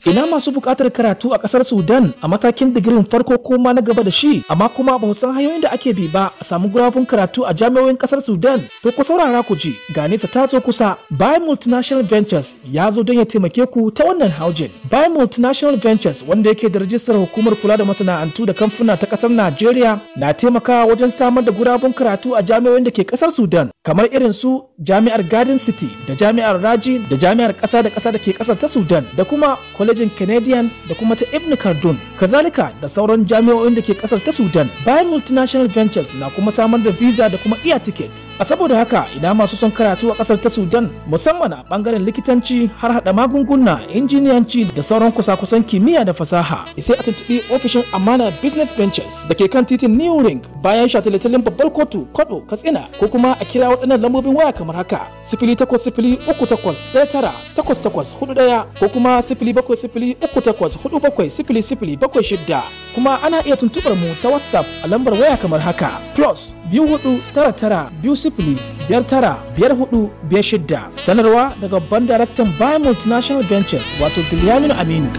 Ina masu buƙatar karatu a ƙasar Sudan a matakin digirin farko ko ma na gaba da shi, amma kuma ba san hanyoyin da ake bi ba a samu gurabun karatu a jami'o'in ƙasar Sudan? To ku saurara ku ji, ga nesa ta zo kusa. Bayan Multinational Ventures ya zo don ya taimake ku ta wannan haujin. Bayan Multinational Ventures, wanda yake da rajistar hukumar kula da masana'antu da kamfuna ta ƙasar Najeriya, na taimakawa wajen samar da gurabun karatu a jami'o'in da ke ƙasar Sudan, kamar irin su Jami'ar Garden City da Jami'ar Raji da Jami'ar ƙasa da ƙasa da ke ƙasar ta Sudan da kuma Kwalejin Canadian da kuma ta Ibn Khaldun, kazalika da sauran jami'o'in da ke ƙasar ta Sudan. Bayan Multinational Ventures na kuma samar da visa da kuma iya ticket. A saboda haka ina masu son karatu a ƙasar ta Sudan, musamman a ɓangaren likitanci har haɗa magunguna, injiniyanci da sauran kusa-kusan kimiyya da fasaha, sai a tuntuɓi ofishin Amana Business Ventures da ke kan titin New Ring bayan shataletalen babbar kotu Kwado Katsina, ko kuma a kira waɗannan lambobin waya kamar haka: 0803888841 ko kuma 0703847076. Kuma ana iya tuntuɓar mu ta WhatsApp a lambar waya kamar haka: +249920595456. Sanarwa daga babban daraktan Bayan Multinational Ventures, wato Bilyaminu Aminu.